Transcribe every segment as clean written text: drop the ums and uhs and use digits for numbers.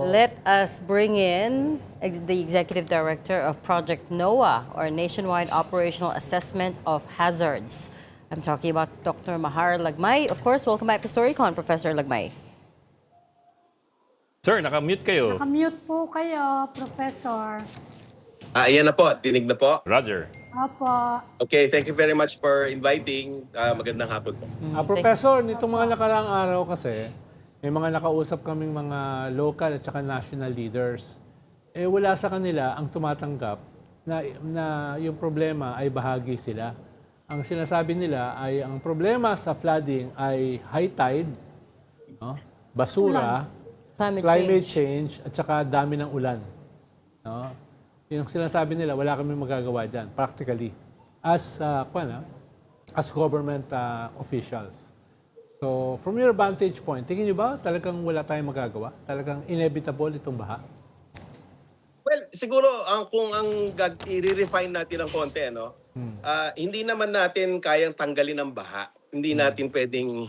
Let us bring in the Executive Director of Project NOAA, or Nationwide Operational Assessment of Hazards. I'm talking about Dr. Mahar Lagmay. Of course, welcome back to StoryCon, Professor Lagmay. Sir, nakamute kayo. Nakamute po kayo, Professor. Ayan na po. Tinig na po. Roger. Opo. Okay, thank you very much for inviting. Magandang hapon po. Professor, nitong mga nakaraang araw kasi, may mga nakausap kaming mga local at saka national leaders. Wala sa kanila ang tumatanggap na yung problema ay bahagi sila. Ang sinasabi nila ay ang problema sa flooding ay high tide, no? Basura, climate change, at saka dami ng ulan. No? Yung sinasabi nila, wala kami magagawa dyan, practically, as government officials. So, from your vantage point, tingin niyo ba talagang wala tayong magagawa? Talagang inevitable itong baha? Well, siguro kung i-refine natin ng konti, no? Hindi naman natin kayang tanggalin ang baha. Hindi natin pwedeng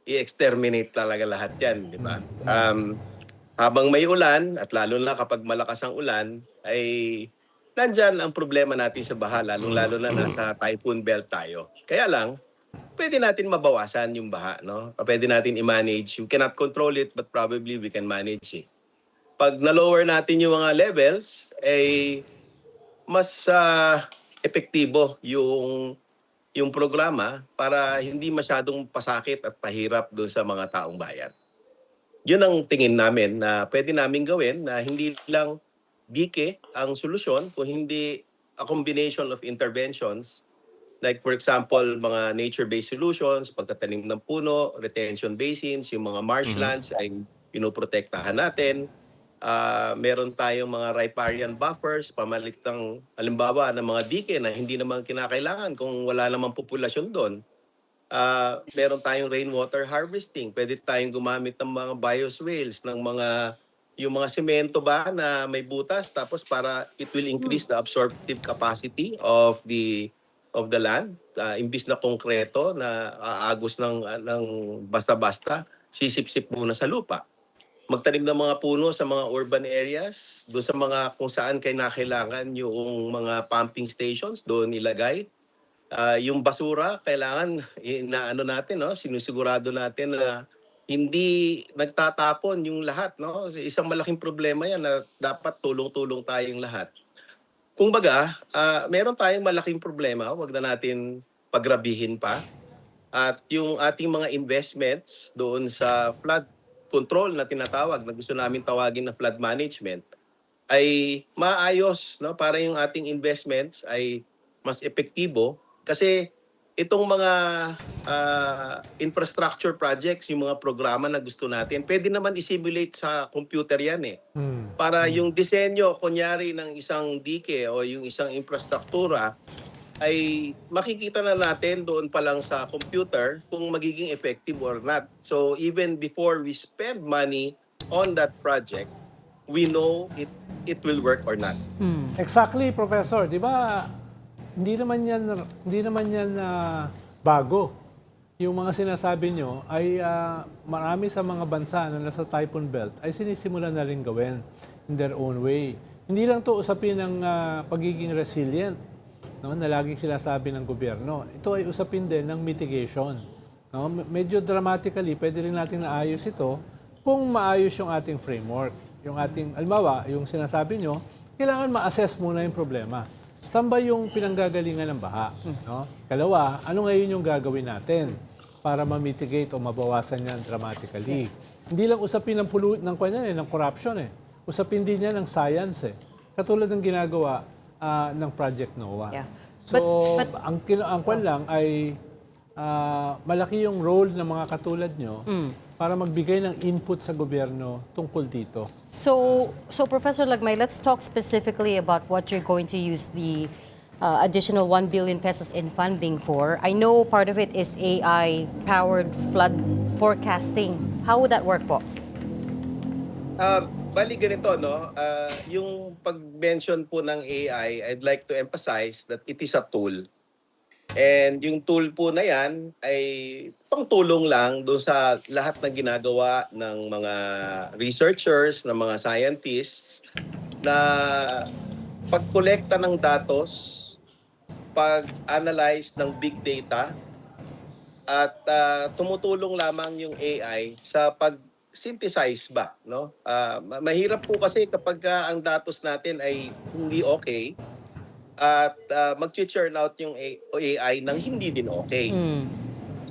i-exterminate talaga lahat yan, di ba? Habang may ulan, at lalo na kapag malakas ang ulan, ay nandyan ang problema natin sa baha, lalo na nasa typhoon belt tayo. Kaya lang, pwede natin mabawasan yung baha, no? Pwede natin i-manage. We cannot control it, but probably we can manage it. Pag na-lower natin yung mga levels, ay mas epektibo yung programa para hindi masyadong pasakit at pahirap doon sa mga taong bayan. Yun ang tingin namin na pwede namin gawin na hindi lang dike ang solusyon, kung hindi a combination of interventions. Like for example, mga nature-based solutions, pagtatanim ng puno, retention basins, yung mga marshlands ay pinoprotektahan natin. Meron tayong mga riparian buffers, pamalit ng halimbawa ng mga dike na hindi naman kinakailangan kung wala namang populasyon doon. Meron tayong rainwater harvesting. Pwede tayong gumamit ng mga bioswales, ng yung mga semento ba na may butas, tapos para it will increase the absorptive capacity of the land. Imbis na konkreto na aagos ng basta-basta, sisip-sip muna sa lupa. Magtanim ng mga puno sa mga urban areas, doon sa mga kung saan kailangan yung mga pumping stations, doon ilagay. Yung basura, kailangan sinusigurado natin na hindi nagtatapon yung lahat, no? Isang malaking problema yan na dapat tulong-tulong tayong lahat. Kung baga, meron tayong malaking problema, wag na natin pagrabihin pa. At yung ating mga investments doon sa flood control na tinatawag, na gusto namin tawagin na flood management, ay maayos, no? Para yung ating investments ay mas epektibo. Kasi itong mga infrastructure projects, yung mga programa na gusto natin, pwede naman i-simulate sa computer yan eh. Para yung disenyo, kunyari ng isang dike o yung isang infrastruktura, ay makikita na natin doon pa lang sa computer kung magiging effective or not. So even before we spend money on that project, we know it will work or not. Exactly, Professor. Di ba, hindi naman yan bago. Yung mga sinasabi nyo ay marami sa mga bansa na nasa typhoon belt ay sinisimula na rin gawin in their own way. Hindi lang to usapin ng pagiging resilient, no, na laging sinasabi ng gobyerno. Ito ay usapin din ng mitigation. No? Medyo dramatically, pwede rin natin naayos ito kung maayos yung ating framework. Yung ating, almawa, yung sinasabi nyo, kailangan ma-assess muna yung problema. Saan ba yung pinanggagalingan ng baha? No? Kalawa, ano ngayon yung gagawin natin para ma-mitigate o mabawasan yan dramatically? Hindi lang usapin ng ng corruption eh. Usapin din yan ng science eh. Katulad ng ginagawa ng Project NOAA. Yeah. So, ang kwan lang ay malaki yung role ng mga katulad nyo para magbigay ng input sa gobyerno tungkol dito. So Professor Lagmay, let's talk specifically about what you're going to use the additional 1 billion pesos in funding for. I know part of it is AI-powered flood forecasting. How would that work po? Bali ganito, no? Yung pag-mention po ng AI, I'd like to emphasize that it is a tool. And yung tool po na yan ay pangtulong lang doon sa lahat ng ginagawa ng mga researchers, ng mga scientists na pag-kolekta ng datos, pag-analyze ng big data, at tumutulong lamang yung AI sa pag-synthesize ba, no? Mahirap po kasi kapag ang datos natin ay hindi okay at mag-churn out yung AI ng hindi din okay.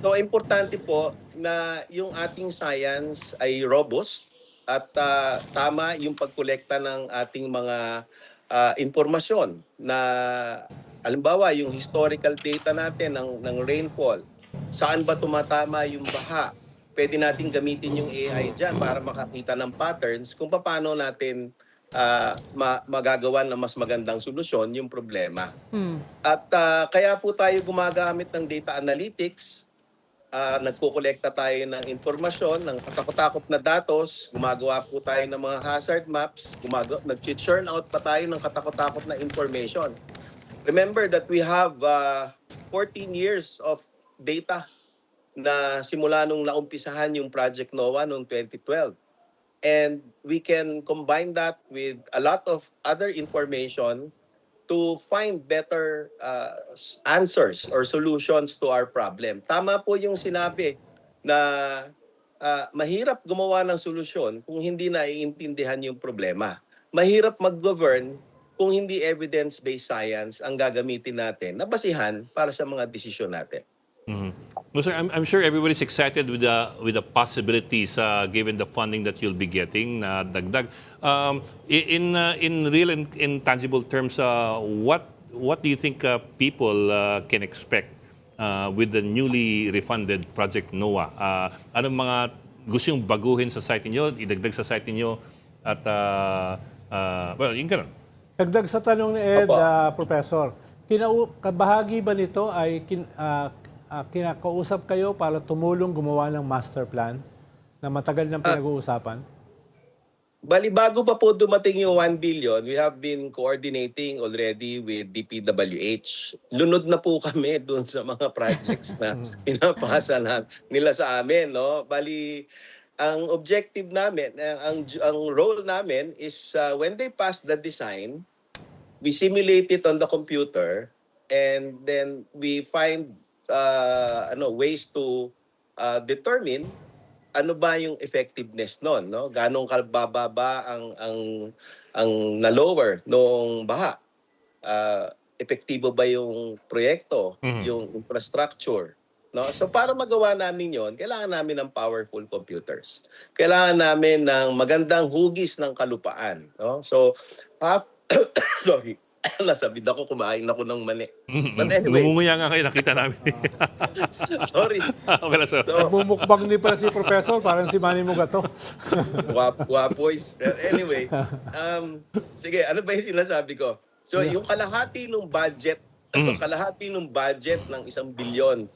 So importante po na yung ating science ay robust at tama yung pagkolekta ng ating mga impormasyon na halimbawa yung historical data natin ng rainfall, saan ba tumatama yung baha. Pwede natin gamitin yung AI dyan para makakita ng patterns kung paano natin magagawa ng mas magandang solusyon yung problema. At kaya po tayo gumagamit ng data analytics, nagkukolekta tayo ng impormasyon, ng katakot-takot na datos, gumagawa po tayo ng mga hazard maps, nag-churn out pa tayo ng katakot-takot na information. Remember that we have 14 years of data na simula nung naumpisahan yung Project NOAA noong 2012. And we can combine that with a lot of other information to find better answers or solutions to our problem. Tama po yung sinabi na mahirap gumawa ng solusyon kung hindi naiintindihan yung problema. Mahirap mag-govern kung hindi evidence-based science ang gagamitin natin na basihan para sa mga desisyon natin. Well, sir, I'm sure everybody's excited with the possibilities given the funding that you'll be getting na dagdag. In real and intangible terms, what do you think people can expect with the newly refunded Project NOAA? Anong mga gusto yung baguhin sa site niyo, idagdag sa site niyo at well, yung ganun. Dagdag sa tanong ni Ed, Opo. Professor, kabahagi ba nito ay kinakausap kayo para tumulong gumawa ng master plan na matagal nang pinag-uusapan? Bali, bago pa po dumating yung 1 billion, we have been coordinating already with DPWH. Lunod na po kami doon sa mga projects na pinapasa nila sa amin. No? Bali, ang objective namin, ang role namin is when they pass the design, we simulate it on the computer and then we find ways to determine ano ba yung effectiveness noon, no? Ganong kabababa ang na-lower noong baha. Epektibo ba yung proyekto, yung infrastructure, no? So para magawa namin 'yon, kailangan namin ng powerful computers. Kailangan namin ng magandang hugis ng kalupaan, no? So sorry. Nasabid ako, kumain ako ng mani. But anyway, Ngumunguya nga kayo, nakita namin. sorry. Okay lang, sir. So, Bumukbang din pala si Professor, parang si Manny Mugato. Wapoys. Anyway, sige, ano ba yung sinasabi ko? So, yung kalahati ng budget, ng 1 bilyon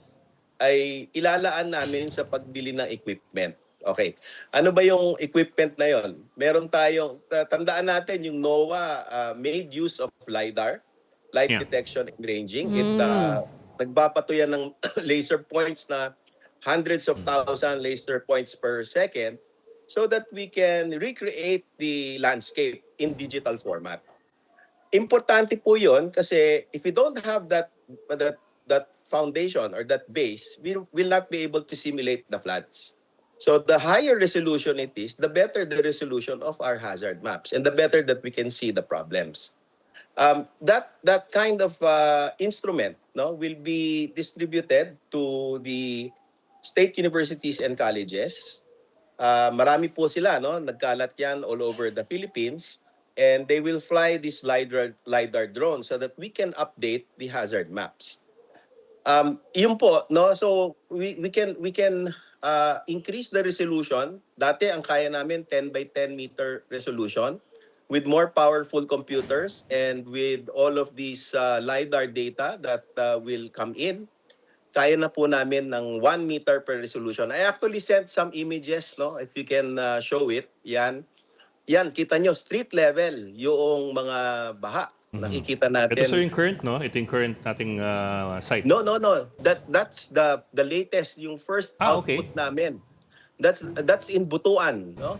ay ilalaan namin sa pagbili ng equipment. Okay. Ano ba yung equipment na yon? Meron tayong, tandaan natin yung NOAA made use of LiDAR, light detection and ranging. Nagbapato yan ng laser points na hundreds of thousand laser points per second so that we can recreate the landscape in digital format. Importante po yun kasi if we don't have that foundation or that base, we will not be able to simulate the floods. So the higher resolution it is, the better the resolution of our hazard maps and the better that we can see the problems. That kind of instrument, no, will be distributed to the state universities and colleges. Marami po sila, no, nagkalat yan all over the Philippines, and they will fly this LiDAR drone so that we can update the hazard maps. Yun po, no, so we can increase the resolution. Dati ang kaya namin 10 by 10 meter resolution. With more powerful computers and with all of these LiDAR data that will come in, kaya na po namin ng 1 meter per resolution. I actually sent some images, no, if you can show it. Yan, kita nyo, street level yung mga baha. Nakikita Ito natin. sir yung current, no? Ito yung current nating site. No. That's the latest, yung first Okay. output namin. That's in Butuan, no?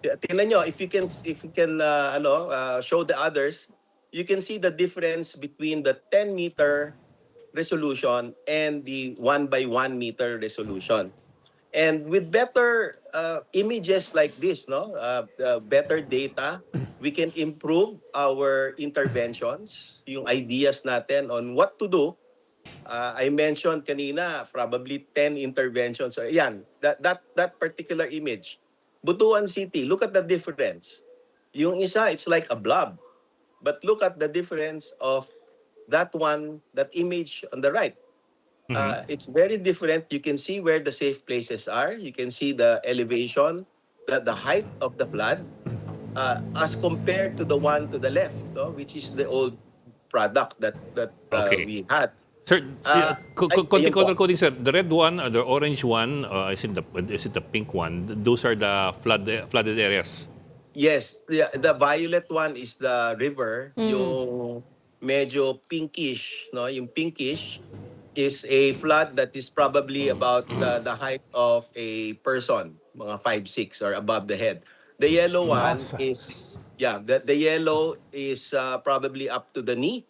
Tingnan nyo, if you can show the others, you can see the difference between the 10-meter resolution and the 1 by 1 meter resolution. And with better images like this, no, better data, we can improve our interventions, yung ideas natin on what to do. I mentioned kanina, probably 10 interventions. So, yan, that particular image. Butuan City, look at the difference. Yung isa, it's like a blob. But look at the difference of that image on the right. It's very different. You can see where the safe places are. You can see the elevation, the height of the flood, as compared to the one to the left, no? Which is the old product that Okay. we had. Sir, Ayun po. color coding, sir. The red one or the orange one, is it the pink one? Those are the flooded areas. Yes, the violet one is the river. Yung medyo pinkish, no? Yung pinkish is a flood that is probably about the height of a person, mga 5'6" or above the head. The yellow one Masa. is the yellow is probably up to the knee,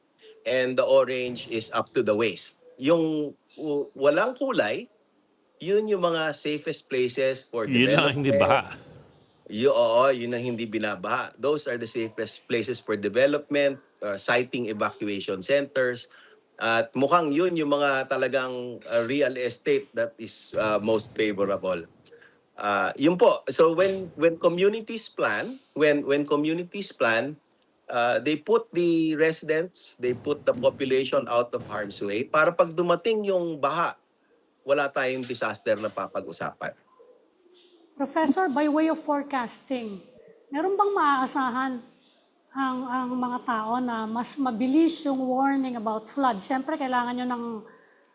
and the orange is up to the waist. Yung walang kulay, yun yung mga safest places for Yun lang ang hindi development. baha. Yun ang hindi binabaha. Those are the safest places for development, siting evacuation centers. At mukhang yun yung mga talagang real estate that is most favorable. Yun po. So when communities plan, they put the residents, they put the population out of harm's way para pag dumating yung baha, wala tayong disaster na papag-usapan. Professor, by way of forecasting, meron bang maaasahan ang mga tao na mas mabilis yung warning about flood? Siyempre, kailangan nyo ng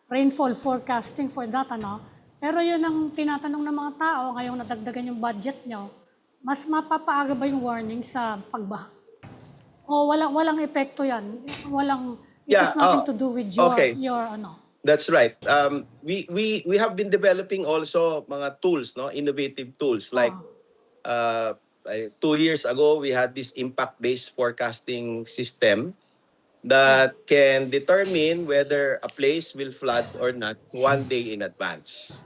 rainfall forecasting for that, ano? Pero yun ang tinatanong ng mga tao ngayong nadagdagan yung budget nyo, mas mapapaaga ba yung warning sa pagbaha? O walang epekto yan? It has nothing to do with your ano? That's right. We have been developing also mga tools, no, innovative tools like 2 years ago we had this impact-based forecasting system that can determine whether a place will flood or not 1 day in advance.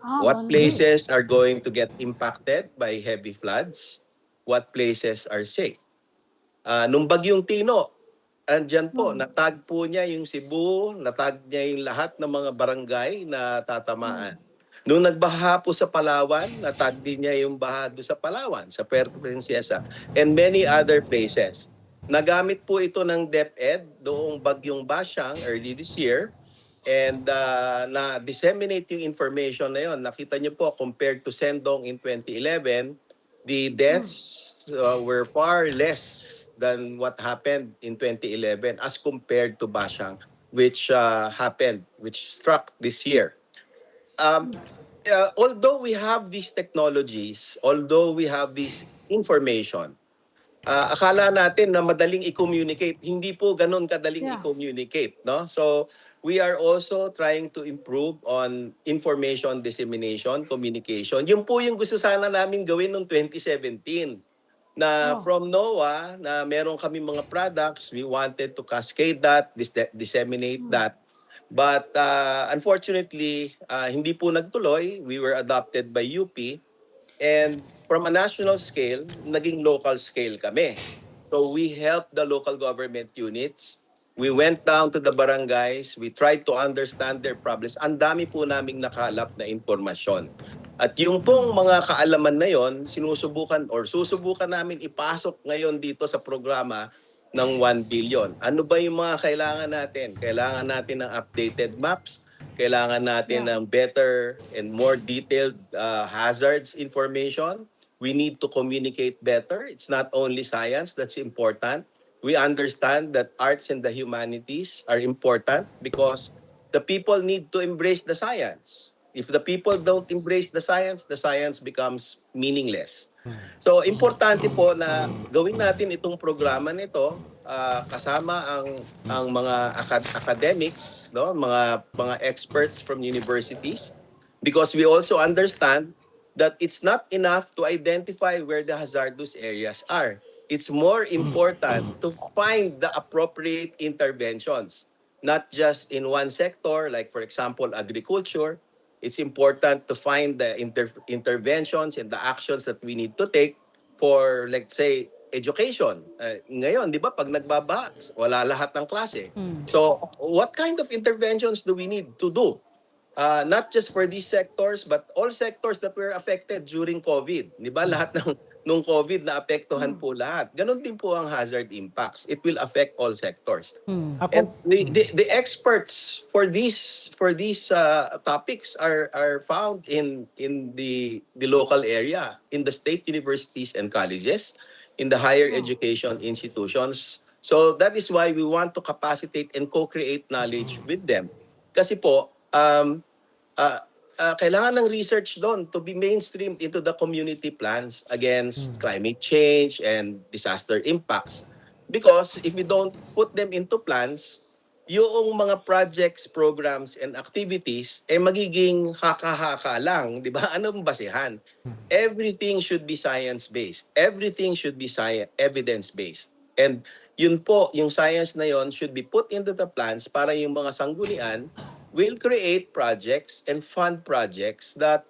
What places are going to get impacted by heavy floods? What places are safe? Nung bagyong Tino, andyan po, natag po niya yung Cebu, natag niya yung lahat ng mga barangay na tatamaan. Nung nagbaha po sa Palawan, natag din niya yung baha doon sa Palawan, sa Puerto Princesa, and many other places. Nagamit po ito ng DepEd doong bagyong Basyang early this year, and na-disseminate yung information na yun. Nakita niyo po, compared to Sendong in 2011, the deaths were far less than what happened in 2011 as compared to Basyang, which struck this year. Although we have these technologies, although we have this information, akala natin na madaling i-communicate. Hindi po ganun kadaling i-communicate, no? So, we are also trying to improve on information dissemination, communication. Yun po yung gusto sana namin gawin noong 2017. Na from NOAA, na meron kami mga products, we wanted to cascade that, disseminate that. But unfortunately, hindi po nagtuloy. We were adopted by UP. And from a national scale, naging local scale kami. So we helped the local government units. We went down to the barangays. We tried to understand their problems. Ang dami po naming nakalap na impormasyon. At yung pong mga kaalaman na yon, susubukan namin ipasok ngayon dito sa programa ng 1 billion. Ano ba yung mga kailangan natin? Kailangan natin ng updated maps. Kailangan natin ng better and more detailed hazards information. We need to communicate better. It's not only science that's important. We understand that arts and the humanities are important because the people need to embrace the science. If the people don't embrace the science becomes meaningless. So, importante po na gawin natin itong programa nito kasama ang mga academics, no, mga experts from universities, because we also understand that it's not enough to identify where the hazardous areas are. It's more important to find the appropriate interventions, not just in one sector, like for example, agriculture. It's important to find the interventions and the actions that we need to take for, let's say, education. Ngayon, di ba, pag nagbabaha, wala lahat ng klase. So, what kind of interventions do we need to do? Not just for these sectors, but all sectors that were affected during COVID. Di ba, lahat nung COVID na apektuhan po lahat. Ganon din po ang hazard impacts. It will affect all sectors. And Ako, the experts for these topics are found in the local area, in the state universities and colleges, in the higher education institutions. So that is why we want to capacitate and co-create knowledge with them. Kasi po, kailangan ng research doon to be mainstreamed into the community plans against climate change and disaster impacts. Because if we don't put them into plans, yung mga projects, programs, and activities magiging haka-haka lang, di ba? Anong basehan? Everything should be science-based. Everything should be evidence-based. And yun po, yung science na yon should be put into the plans para yung mga sanggunian will create projects and fund projects that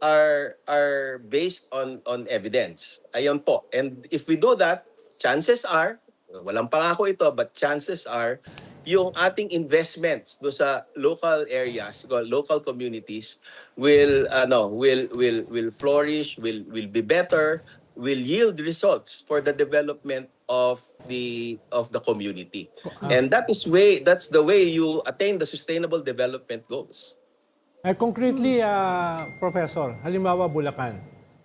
are based on evidence. Ayun po. And if we do that, chances are, walang pangako ito, but chances are, yung ating investments do sa local areas, local communities will flourish, will be better, will yield results for the development of the community. And that's the way you attain the sustainable development goals. concretely, Professor, halimbawa Bulacan.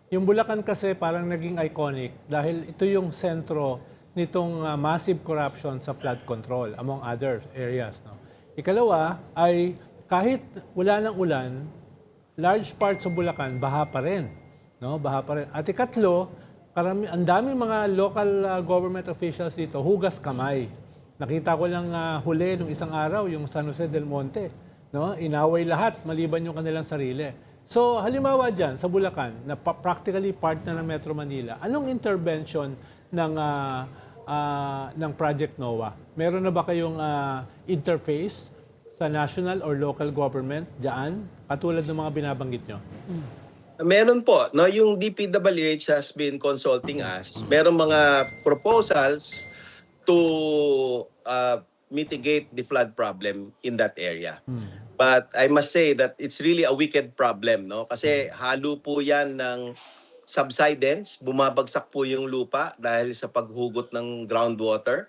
Yung Bulacan kasi parang naging iconic dahil ito yung sentro nitong massive corruption sa flood control among other areas. No? Ikalawa ay kahit wala ng ulan, large parts of Bulacan, baha pa rin. No? Baha pa rin. At ikatlo, ang daming mga local government officials dito, hugas kamay. Nakita ko lang huli nung isang araw, yung San Jose del Monte. No? Inaway lahat, maliban yung kanilang sarili. So, halimbawa dyan, sa Bulacan, na practically part na ng Metro Manila, anong intervention ng Project NOAA? Meron na ba kayong interface sa national or local government dyan, katulad ng mga binabanggit nyo? Meron po, no, yung DPWH has been consulting us. Meron mga proposals to mitigate the flood problem in that area. But I must say that it's really a wicked problem, no? Kasi halo po 'yan ng subsidence, bumabagsak po yung lupa dahil sa paghugot ng groundwater.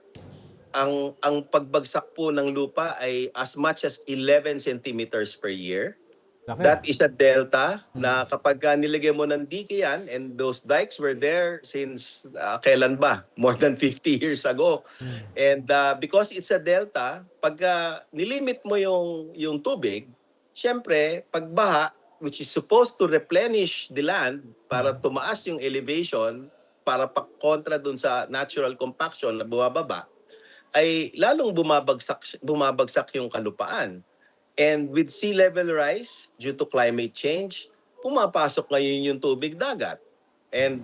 Ang pagbagsak po ng lupa ay as much as 11 centimeters per year. Laki. That is a delta na kapag nilagyan mo ng dike yan, and those dikes were there since kailan ba? More than 50 years ago. And because it's a delta, pag nilimit mo yung tubig, syempre, pagbaha, which is supposed to replenish the land para tumaas yung elevation, para kontra dun sa natural compaction na bumababa, ay lalong bumabagsak yung kalupaan. And with sea level rise due to climate change, pumapasok ngayon yung tubig dagat. And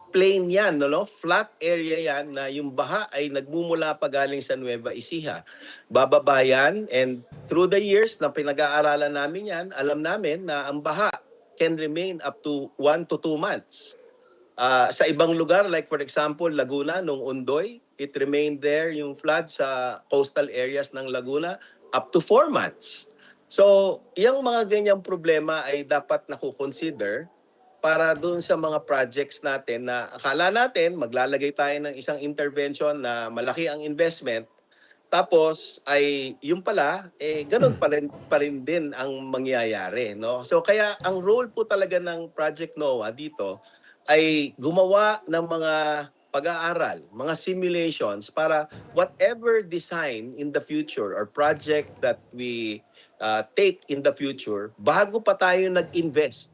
plain yan, no? Flat area yan na yung baha ay nagmumula pa galing sa Nueva Ecija. Bababa yan, and through the years na pinag-aaralan namin yan, alam namin na ang baha can remain up to 1 to 2 months. Sa ibang lugar, like for example, Laguna, nung Undoy, it remained there, yung flood sa coastal areas ng Laguna, up to 4 months. So, yung mga ganyang problema ay dapat nakukonsider para doon sa mga projects natin na akala natin maglalagay tayo ng isang intervention na malaki ang investment, tapos ay yung pala, ganun pa rin din ang mangyayari. No? So, kaya ang role po talaga ng Project NOAA dito ay gumawa ng mga pag-aaral, mga simulations para whatever design in the future or project that we take in the future, bago pa tayo nag-invest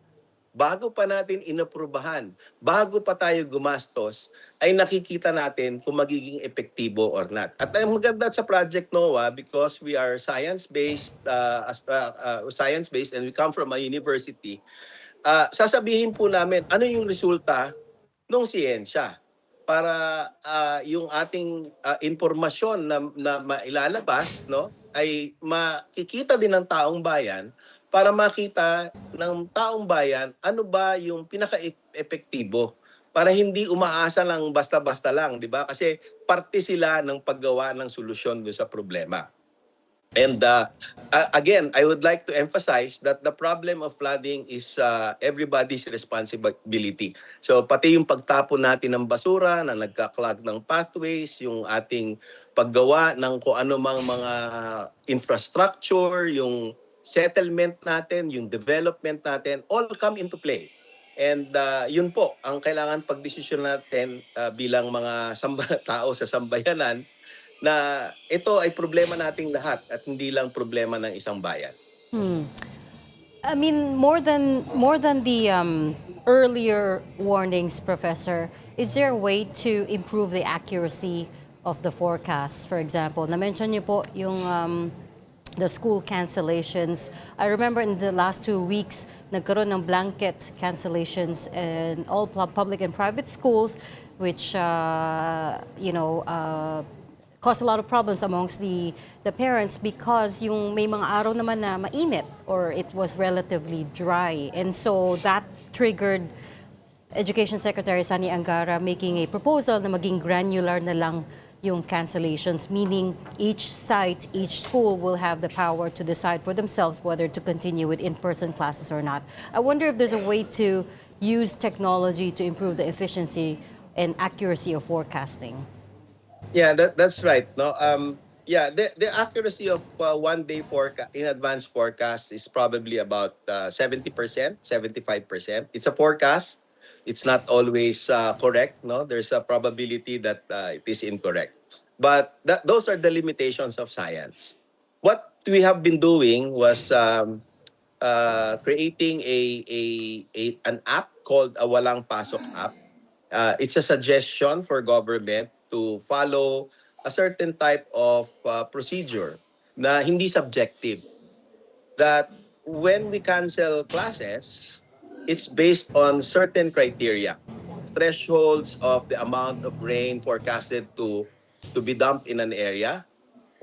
bago pa natin inaprubahan, bago pa tayo gumastos, ay nakikita natin kung magiging epektibo or not. At ang maganda sa Project NOAA, because we are science-based and we come from a university, sasabihin po namin ano yung resulta ng siyensya para yung ating impormasyon na mailalabas, no, ay makikita din ng taong bayan para makita ng taong bayan ano ba yung pinaka-epektibo para hindi umaasa lang basta-basta lang, di ba? Kasi parte sila ng paggawa ng solusyon doon sa problema. And again, I would like to emphasize that the problem of flooding is everybody's responsibility. So pati yung pagtapon natin ng basura na nagka-clog ng pathways, yung ating paggawa ng kung ano mang mga infrastructure, yung settlement natin, yung development natin, all come into play. And yun po, ang kailangan pagdesisyon natin bilang mga tao sa sambayanan, na ito ay problema nating lahat at hindi lang problema ng isang bayan. I mean, more than the earlier warnings, Professor, is there a way to improve the accuracy of the forecasts? For example, na-mention niyo po yung the school cancellations. I remember in the last 2 weeks, nagkaroon ng blanket cancellations in all public and private schools, which, caused a lot of problems amongst the parents because yung may mga araw naman na mainit or it was relatively dry. And so that triggered Education Secretary Sani Angara making a proposal na maging granular na lang yung cancellations, meaning each site, each school will have the power to decide for themselves whether to continue with in-person classes or not. I wonder if there's a way to use technology to improve the efficiency and accuracy of forecasting. Yeah, that's right. No, the accuracy of 1 day in advance forecast is probably about 70%, 75%. It's a forecast. It's not always correct. No, there's a probability that it is incorrect. But those are the limitations of science. What we have been doing was creating an app called a Walang Pasok app. It's a suggestion for government to follow a certain type of procedure na hindi subjective. That when we cancel classes, it's based on certain criteria. Thresholds of the amount of rain forecasted to be dumped in an area,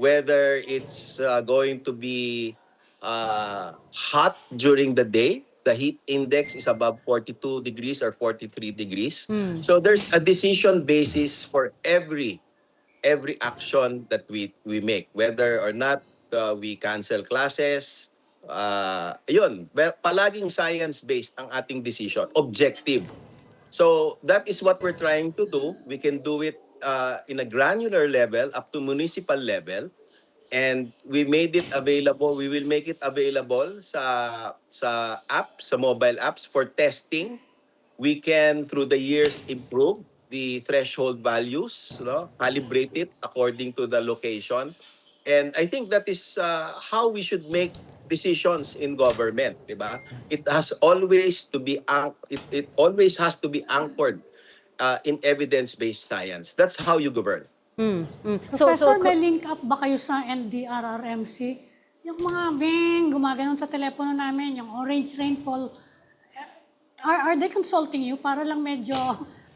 whether it's going to be hot during the day. The heat index is above 42 degrees or 43 degrees. So there's a decision basis for every action that we make, whether or not we cancel classes. Yun, palaging science-based ang ating decision, objective. So that is what we're trying to do. We can do it in a granular level up to municipal level. And we made it available. We will make it available sa apps, sa mobile apps for testing. We can, through the years, improve the threshold values, no? Calibrate it according to the location. And I think that is how we should make decisions in government, di ba? It has always to be it always has to be anchored in evidence-based science. That's how you govern. Professor, may link up ba kayo sa NDRRMC? Yung mga gumaganon sa telepono namin, yung orange rainfall, are they consulting you para lang medyo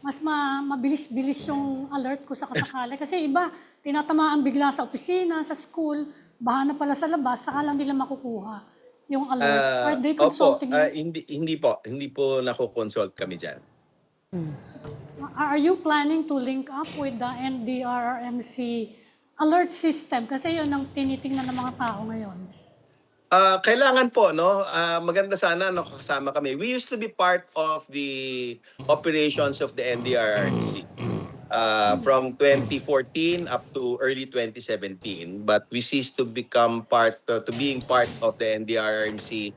mas mabilis-bilis yung alert ko sa kasakali? Kasi iba, tinatamaan bigla sa opisina, sa school, baha na pala sa labas, saka lang nila makukuha yung alert. Are they consulting you? Hindi po nako-consult kami dyan. Are you planning to link up with the NDRRMC alert system? Kasi yun ang tinitingnan ng mga tao ngayon. Kailangan po, no? Maganda sana kasama kami. We used to be part of the operations of the NDRRMC from 2014 up to early 2017. But we ceased to become being part of the NDRRMC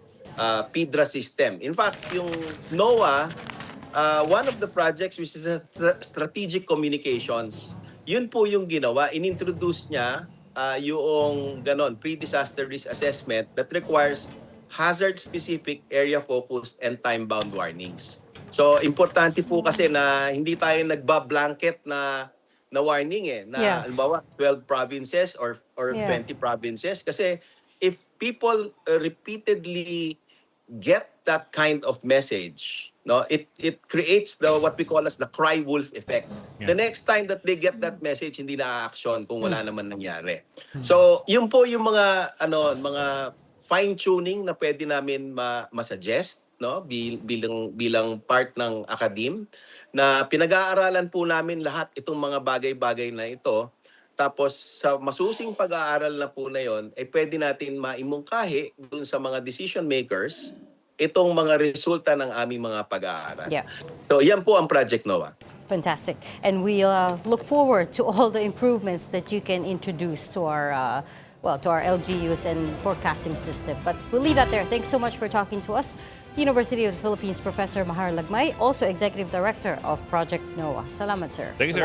PIDRA system. In fact, yung NOAA, one of the projects which is strategic communications, yun po yung ginawa. Inintroduce niya yung pre-disaster risk assessment that requires hazard-specific, area-focused, and time-bound warnings. So, importante po kasi na hindi tayo nagba-blanket na warning na Yeah. halimbawa 12 provinces or Yeah. 20 provinces kasi if people repeatedly get that kind of message, it creates what we call as the cry wolf effect. Yeah. The next time that they get that message, hindi na action kung wala naman nangyari. So, yun po yung mga fine tuning na pwede namin ma-suggest bilang part ng academe na pinag-aaralan po namin lahat itong mga bagay-bagay na ito. Tapos sa masusing pag-aaral na po na yon, pwede natin maimungkahi dun sa mga decision makers itong mga resulta ng aming mga pag-aaral. Yeah. So yan po ang Project NOAA. Fantastic. And we look forward to all the improvements that you can introduce to our to our LGUs and forecasting system. But we'll leave that there. Thanks so much for talking to us. University of the Philippines Professor Mahar Lagmay, also Executive Director of Project NOAA. Salamat, sir. Thank you, sir.